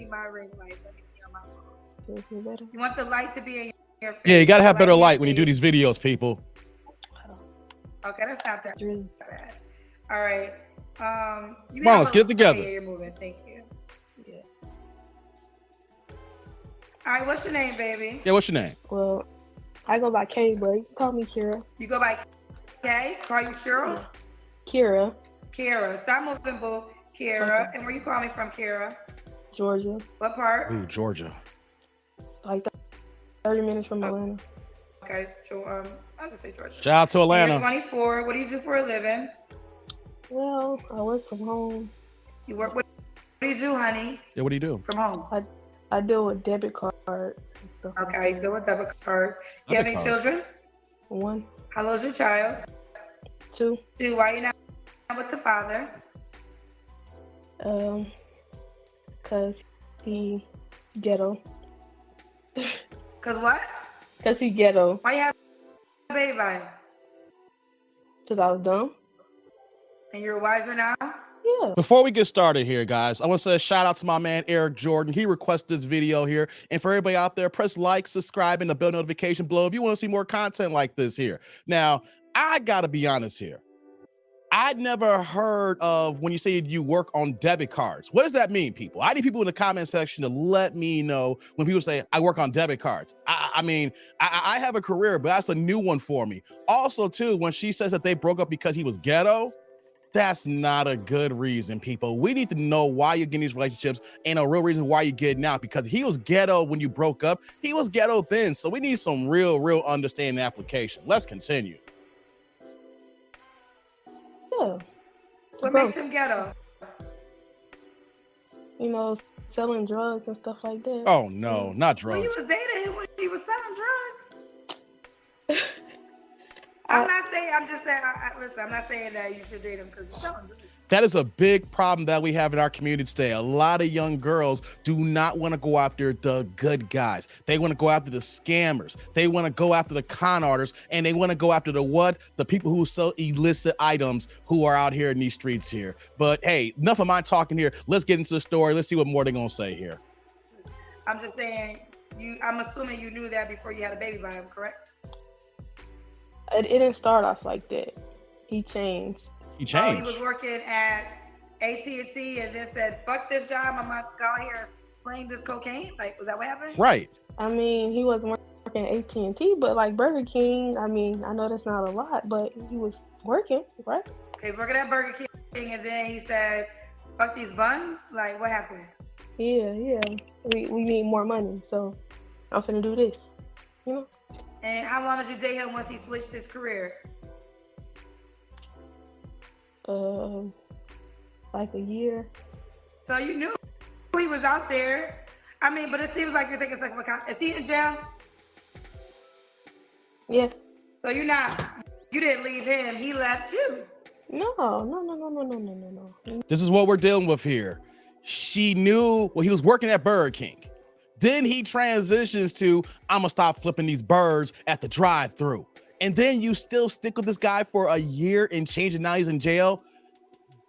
me my ring light. Let me see on my phone. Can you see better? You want the light to be in your face. Yeah, you gotta have better light in when you do these videos, people. Okay, that's not that It's really bad. All right. You Come on, let's get it together. Okay, you're moving. Thank you. yeah. All right, what's your name, baby? Yeah, what's your name? Well, I go by Kay, but you can call me Kira. You go by Kay? Call you Cheryl? Yeah. Kira, Kira. Stop moving, boo. Kira. Okay. And where you call me from, Kira? Georgia. What part? Ooh, Georgia. Like 30 minutes from Atlanta. Okay, so I'll just say Georgia. Shout out to Atlanta. You're 24. What do you do for a living? Well, I work from home. You work. What do you do, honey? Yeah, what do you do? From home. I deal with debit cards and stuff. Okay, you deal with debit cards. You have any children? One, How old's your child? two. Two. Why you not with the father? Cause he ghetto. Cause what? Cause he ghetto. Why you have a baby by him? Cause I was dumb. And you're wiser now? Yeah. Before we get started here, guys, I want to say a shout out to my man, Eric Jordan. He requested this video here. And for everybody out there, press like, subscribe, and the bell notification below if you want to see more content like this here. Now, I got to be honest here. I'd never heard of when you say you work on debit cards. What does that mean, people? I need people in the comment section to let me know when people say I work on debit cards. I mean, I have a career, but that's a new one for me. Also, too, when she says that they broke up because he was ghetto, that's not a good reason, people. We need to know why you're getting these relationships and a real reason why you're getting out, because he was ghetto when you broke up. He was ghetto then. So we need some real understanding application. Let's continue. Yeah. What Bro, makes him ghetto? you know, selling drugs and stuff like that. Oh, no, not Well, drugs. you was dating him when he was selling drugs. I'm not saying, I'm just saying, listen, I'm not saying that you should date him because he's selling drugs. That is a big problem that we have in our community today. A lot of young girls do not want to go after the good guys. They want to go after the scammers. They want to go after the con artists, and they want to go after the what? The people who sell illicit items who are out here in these streets here. But hey, enough of my talking here. Let's get into the story. Let's see what more they're going to say here. I'm just saying, I'm assuming you knew that before you had a baby by him, correct? It didn't start off like that. He changed. He Oh, changed. he was working at AT&T and then said, fuck this job, I'm gonna go out here and sling this cocaine? Like, was that what happened? Right. I mean, he wasn't working at AT&T, but like Burger King, I mean, I know that's not a lot, but he was working, right? He's working at Burger King and then he said, fuck these buns? Like, what happened? Yeah. We need more money, so I'm finna do this, you know? And how long did you date him once he switched his career? Like a year. So you knew he was out there. I mean, but it seems like you're taking second account. Is he in jail? Yeah. So you didn't leave him, he left you. No. This is what we're dealing with here. She knew, well, he was working at Burger King. Then he transitions to, I'm gonna stop flipping these birds at the drive-thru. And then you still stick with this guy for a year and change it. Now he's in jail.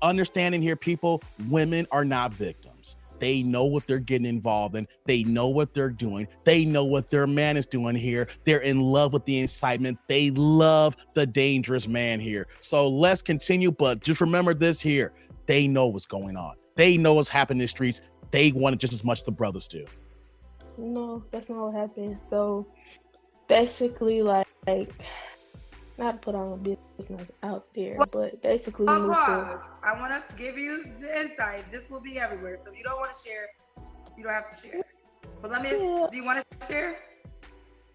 Understanding here, people, women are not victims. They know what they're getting involved in. They know what they're doing. They know what their man is doing here. They're in love with the incitement. They love the dangerous man here. So let's continue, but just remember this here. They know what's going on. They know what's happening in the streets. They want it just as much as the brothers do. No, that's not what happened. So basically, like not to put our business out there, but basically we moved to. I want to give you the insight. This will be everywhere. So if you don't want to share, you don't have to share. But let me, do you want to share?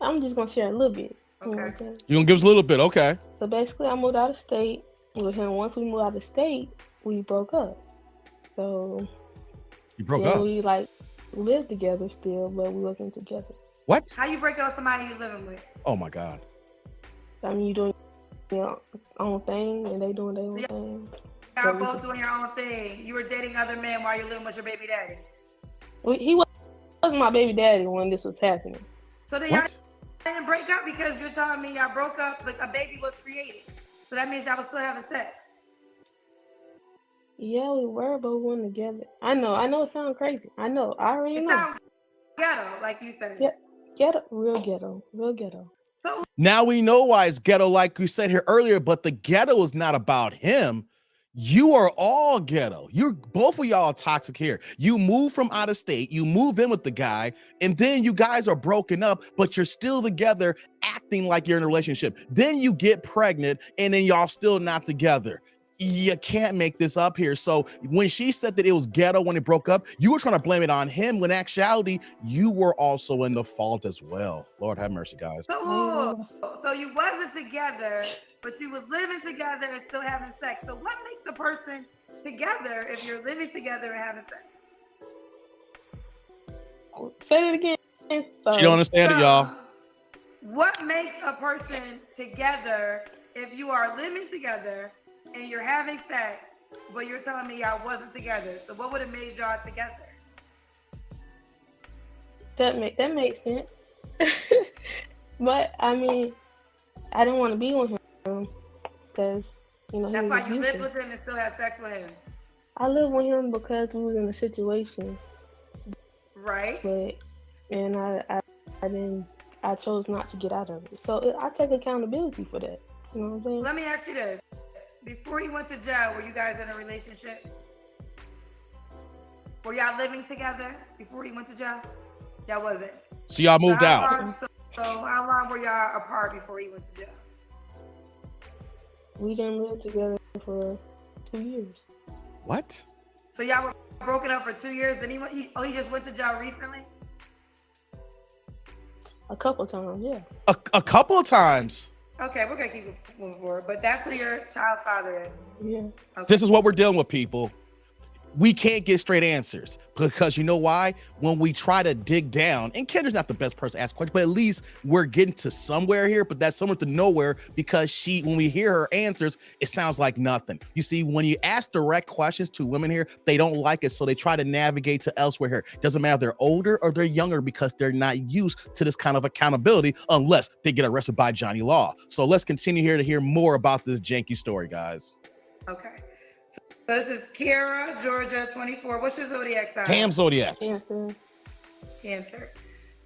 I'm just going to share a little bit. Okay. You know what I'm saying? You gonna give us a little bit? Okay. So basically I moved out of state with him. Once we moved out of state, we broke up. So You broke up? we like lived together still, but we wasn't together. What? How you break up with somebody you living with? Oh my God. I mean, you doing your own thing and they doing their own thing. Y'all both doing your own thing. You were dating other men while you're living with your baby daddy. He wasn't my baby daddy when this was happening. So then y'all didn't break up because you're telling me y'all broke up, but a baby was created. So that means y'all was still having sex. Yeah, we were, but we weren't together. I know it sounds crazy. I already It know. sounds ghetto, like you said. Yeah, ghetto, real ghetto, real ghetto. So Now we know why it's ghetto, like you said here earlier, but the ghetto is not about him. You are all ghetto. You're both of y'all are toxic here. You move from out of state, you move in with the guy, and then you guys are broken up, but you're still together, acting like you're in a relationship. Then you get pregnant, and then y'all still not together. You can't make this up here. So when she said that it was ghetto when it broke up, you were trying to blame it on him, when in actuality, you were also in the fault as well. Lord have mercy, guys. so you wasn't together, but you was living together and still having sex. So what makes a person together if you're living together and having sex? Say it again. She don't understand it, y'all. What makes a person together if you are living together and you're having sex, but you're telling me y'all wasn't together? So what would have made y'all together? That makes sense. But I mean, I didn't want to be with him because That's why you lived with him and still had sex with him. I lived with him because we was in a situation, right? But I chose not to get out of it. So I take accountability for that. You know what I'm saying? Let me ask you this: before you went to jail, were you guys in a relationship? Were y'all living together before you went to jail? Y'all wasn't. So y'all moved out. So how long were y'all apart before you went to jail? We didn't live together for 2 years. What? So y'all were broken up for 2 years, and he just went to jail recently? A couple times, yeah. A couple of times. Okay, we're gonna keep it moving forward, but that's who your child's father is. Yeah. Okay. This is what we're dealing with, people. We can't get straight answers because you know why? When we try to dig down, and Kendra's not the best person to ask questions, but at least we're getting to somewhere here, but that's somewhere to nowhere because when we hear her answers, it sounds like nothing. You see, when you ask direct questions to women here, they don't like it. So they try to navigate to elsewhere here. Doesn't matter if they're older or they're younger because they're not used to this kind of accountability unless they get arrested by Johnny Law. So let's continue here to hear more about this janky story, guys. Okay. So this is Kiara, Georgia, 24. What's your zodiac sign? Damn zodiacs. Cancer.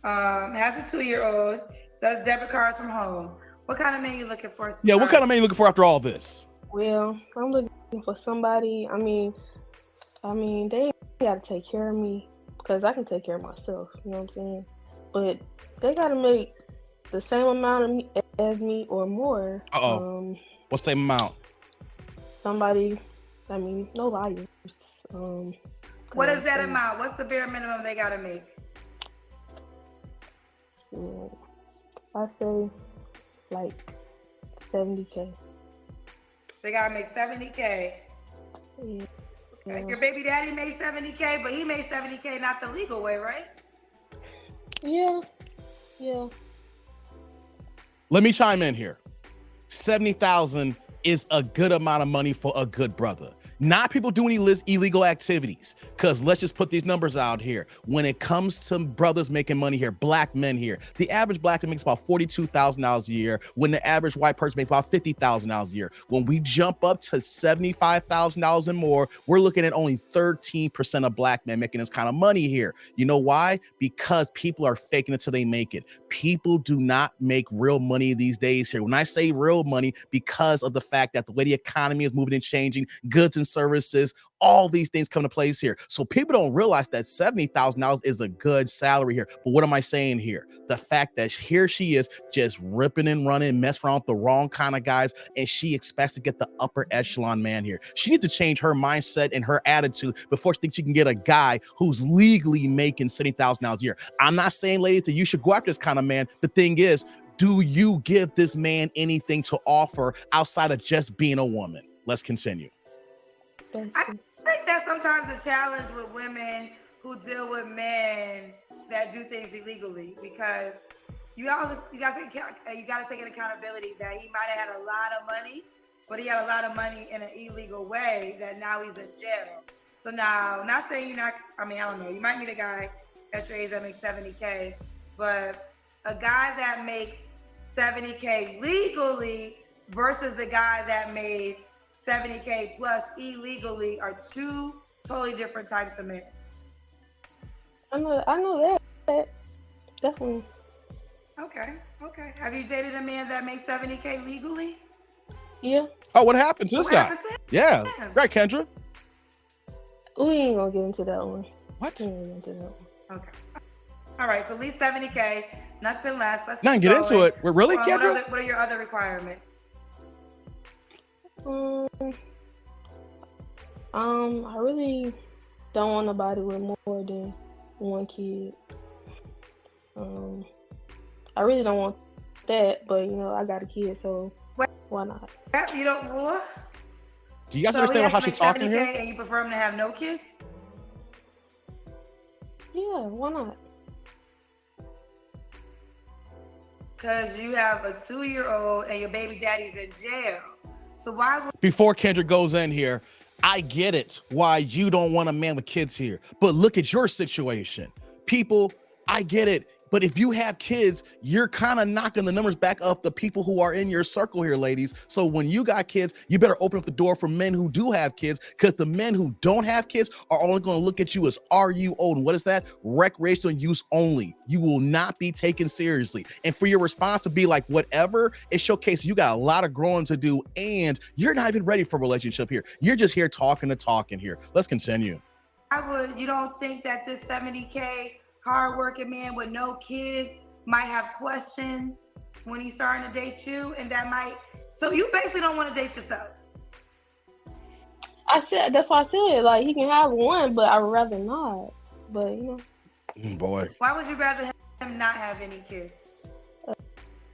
Has a 2-year-old. Does debit cards from home. What kind of man you looking for? Yeah, what kind of man you looking for after all this? Well, I'm looking for somebody. I mean, they gotta take care of me because I can take care of myself. You know what I'm saying? But they gotta make the same amount of me as me or more. What same amount? Somebody. I mean, no liars. What is that amount? What's the bare minimum they gotta make? I say like 70K. They gotta make 70K. Yeah. Okay. Your baby daddy made 70K, but he made 70K not the legal way, right? Yeah. Let me chime in here. 70,000 is a good amount of money for a good brother. Not people doing illegal activities. Because let's just put these numbers out here. When it comes to brothers making money here, black men here, the average black man makes about $42,000 a year, when the average white person makes about $50,000 a year. When we jump up to $75,000 and more, we're looking at only 13% of black men making this kind of money here. You know why? Because people are faking it till they make it. People do not make real money these days here. When I say real money, because of the fact that the way the economy is moving and changing, goods and services, all these things come to place here. So people don't realize that $70,000 is a good salary here. But what am I saying here? The fact that here she is just ripping and running, messing around with the wrong kind of guys, and she expects to get the upper echelon man here. She needs to change her mindset and her attitude before she thinks she can get a guy who's legally making $70,000 a year. I'm not saying, ladies, that you should go after this kind of man. The thing is, do you give this man anything to offer outside of just being a woman? Let's continue. I think that's sometimes a challenge with women who deal with men that do things illegally, because you got to take an accountability that he might have had a lot of money, but he had a lot of money in an illegal way that now he's in jail. So now, not saying you're not, I don't know, you might meet a guy at your age that makes 70K, but a guy that makes 70K legally versus the guy that made 70K plus illegally are two totally different types of men. I know that. Definitely. Okay. Have you dated a man that makes 70K legally? Yeah. Oh, what happened to this guy? Happened to him? Yeah. Right, Kendra. We ain't gonna get into that one. What? We ain't gonna get into that one. Okay. All right. So at least 70K, nothing less. Let's Not get into it. We're really, Kendra? What are your other requirements? I really don't want nobody with more than one kid. I really don't want that, but I got a kid, so why not? You don't what? Do you guys understand how she's talking here? And you prefer him to have no kids? Yeah, why not? Because you have a 2-year-old and your baby daddy's in jail. So why would... Before Kendra goes in here, I get it why you don't want a man with kids here, but look at your situation. People, I get it. But if you have kids, you're kind of knocking the numbers back up the people who are in your circle here, ladies. So when you got kids, you better open up the door for men who do have kids, because the men who don't have kids are only going to look at you as, are you old? And what is that? Recreational use only. You will not be taken seriously. And for your response to be like, whatever, it showcases you got a lot of growing to do, and you're not even ready for a relationship here. You're just here talking here. Let's continue. You don't think that this 70K hardworking man with no kids might have questions when he's starting to date you, and so you basically don't want to date yourself? That's why I said, like, he can have one, but I'd rather not. But boy, why would you rather him not have any kids?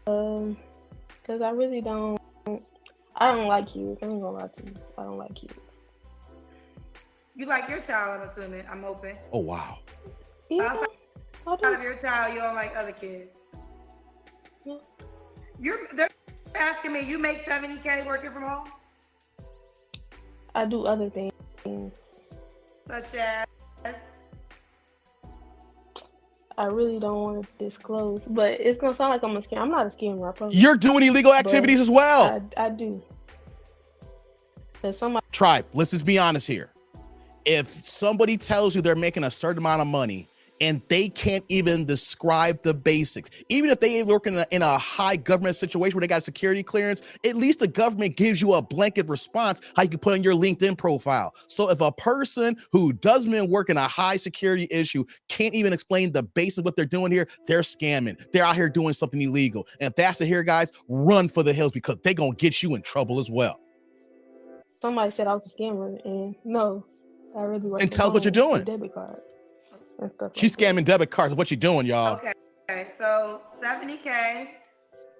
Because I really don't. I don't like kids. I ain't gonna lie to you. I don't like kids. You like your child, I'm assuming. I'm hoping. Oh wow. Yeah. Outside of your child, you don't like other kids. Yeah. They're asking me, you make 70K working from home? I do other things. Such as? I really don't want to disclose, but it's gonna sound like I'm a scammer. I'm not a scammer. I promise. You're doing illegal activities as well. I do. Tribe, let's just be honest here. If somebody tells you they're making a certain amount of money and they can't even describe the basics, even if they work in a high government situation where they got security clearance, at least the government gives you a blanket response how you can put on your LinkedIn profile. So if a person who doesn't even work in a high security issue can't even explain the basics of what they're doing here, they're scamming. They're out here doing something illegal. And if that's it here, guys, run for the hills, because they're going to get you in trouble as well. Somebody said I was a scammer, and no, I really work. And tell us what you're doing. Debit card. And stuff. She's scamming debit cards. What you doing, y'all? Okay, so 70K,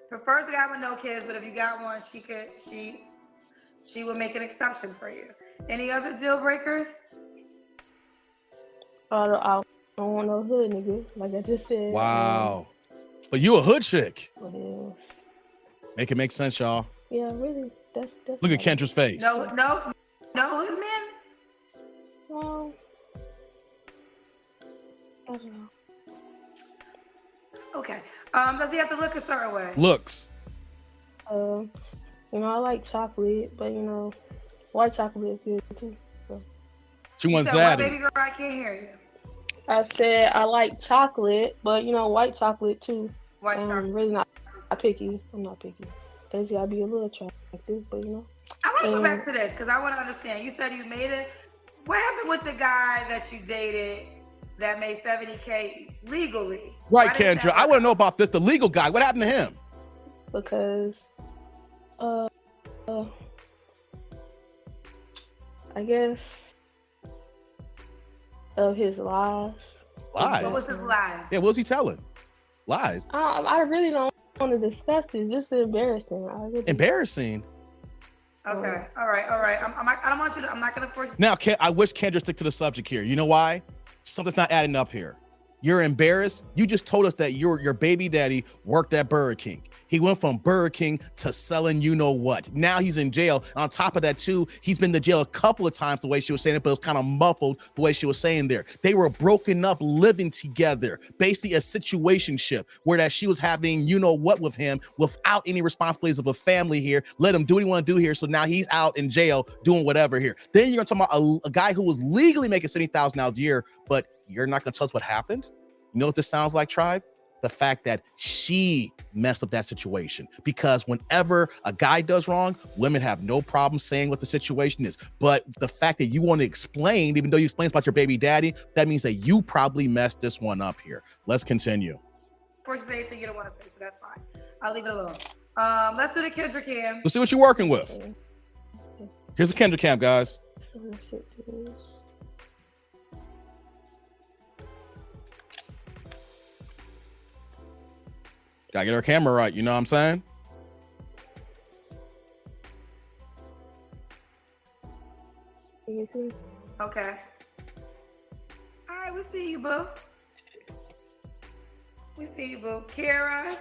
prefers a guy with no kids, but if you got one, she would make an exception for you. Any other deal breakers? I don't want no hood nigga, like I just said. Wow. But you a hood chick. Well, Make it make sense, y'all. Yeah, really. That's Look at Kendra's face. No hood men? I don't know. Okay. Does he have to look a certain way? Looks. I like chocolate, but white chocolate is good too. So. She wants that. that. Baby girl, I can't hear you. I said I like chocolate, but white chocolate too. White chocolate. I'm really not picky. I'm not picky. There's gotta be a little attractive, but I want to go back to this because I want to understand. You said you made it. What happened with the guy that you dated that made 70K legally? Right, Kendra. I want to know about this. The legal guy. What happened to him? Because, I guess of his lies. Lies? What was his lies? Yeah, what was he telling? Lies. I really don't want to discuss this. This is embarrassing. Embarrassing? Okay. All right. I don't want you to. I'm not gonna force you. Now, I wish Kendra stick to the subject here. You know why? Something's not adding up here. You're embarrassed. You just told us that your baby daddy worked at Burger King. He went from Burger King to selling you know what. Now he's in jail. On top of that too, he's been to jail a couple of times the way she was saying it, but it was kind of muffled the way she was saying there. They were broken up, living together, basically a situationship where that she was having you know what with him without any responsibilities of a family here. Let him do what he want to do here. So now he's out in jail doing whatever here. Then you're gonna talk about a guy who was legally making $70,000 a year, but you're not gonna tell us what happened. You know what this sounds like, tribe? The fact that she messed up that situation, because whenever a guy does wrong, women have no problem saying what the situation is. But the fact that you want to explain, even though you explain about your baby daddy, that means that you probably messed this one up here. Let's continue. Of course, you say anything you don't want to say, so that's fine. I'll leave it alone. Let's do the Kendra cam. Let's see what you're working with. Here's the Kendra cam, guys. So let's do this. Gotta get our camera right, you know what I'm saying? You see? Okay. All right, we see you, boo. We see you, boo. Kara.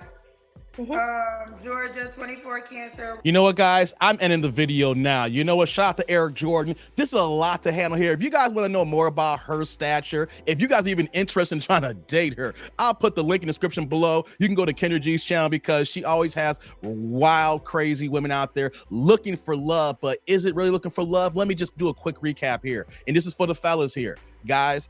Georgia, 24 cancer. You know what, guys? I'm ending the video now. You know what? Shout out to Eric Jordan. This is a lot to handle here. If you guys want to know more about her stature, if you guys are even interested in trying to date her, I'll put the link in the description below. You can go to Kendra G's channel because she always has wild, crazy women out there looking for love. But is it really looking for love? Let me just do a quick recap here. And this is for the fellas here. Guys,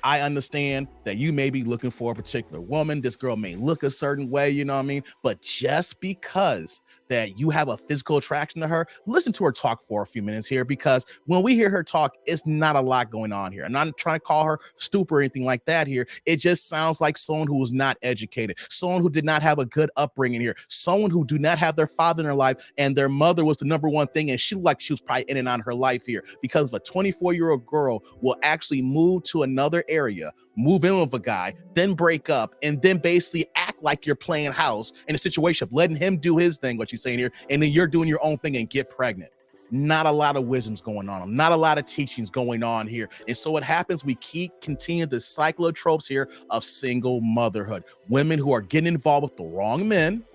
I understand that you may be looking for a particular woman. This girl may look a certain way, you know what I mean? But just because that you have a physical attraction to her, listen to her talk for a few minutes here, because when we hear her talk, it's not a lot going on here. I'm not trying to call her stupid or anything like that here. It just sounds like someone who was not educated, someone who did not have a good upbringing here, someone who do not have their father in their life, and their mother was the number one thing, and she looked like she was probably in and out of her life here, because a 24-year-old girl will actually move to another area, move in with a guy, then break up, and then basically act like you're playing house in a situation of letting him do his thing, what you're saying here, and then you're doing your own thing and get pregnant. Not a lot of wisdom's going on, not a lot of teachings going on here. And so what happens, we continue the cycle of tropes here of single motherhood. Women who are getting involved with the wrong men,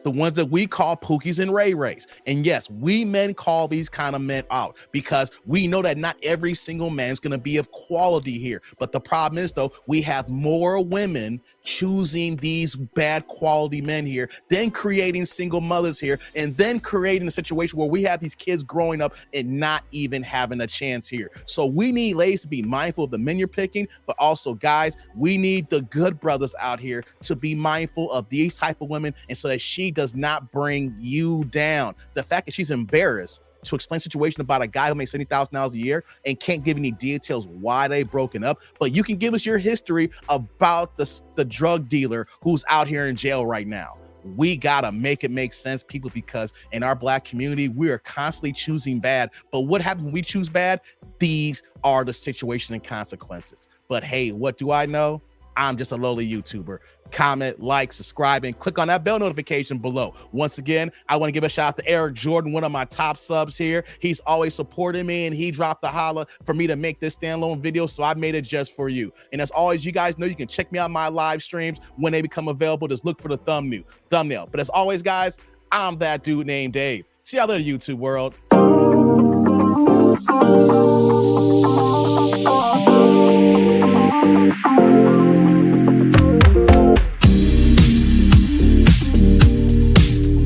the ones that we call Pookies and Ray Rays. And yes, we men call these kind of men out because we know that not every single man is going to be of quality here. But the problem is, though, we have more women choosing these bad quality men here, then creating single mothers here, and then creating a situation where we have these kids growing up and not even having a chance here. So we need ladies to be mindful of the men you're picking, but also, guys, we need the good brothers out here to be mindful of these type of women, and so that she does not bring you down. The fact that she's embarrassed to explain a situation about a guy who makes $70,000 a year and can't give any details why they broken up, but you can give us your history about the drug dealer who's out here in jail right now. We gotta make it make sense, people, because in our Black community, we are constantly choosing bad. But what happens when we choose bad? These are the situations and consequences. But hey, what do I know? I'm just a lowly YouTuber. Comment, like, subscribe, and click on that bell notification below. Once again, I want to give a shout out to Eric Jordan, one of my top subs here. He's always supporting me, and he dropped the holla for me to make this standalone video, so I made it just for you. And as always, you guys know you can check me out my live streams when they become available. Just look for the thumbnail. But as always, guys, I'm that dude named Dave. See y'all later, YouTube world.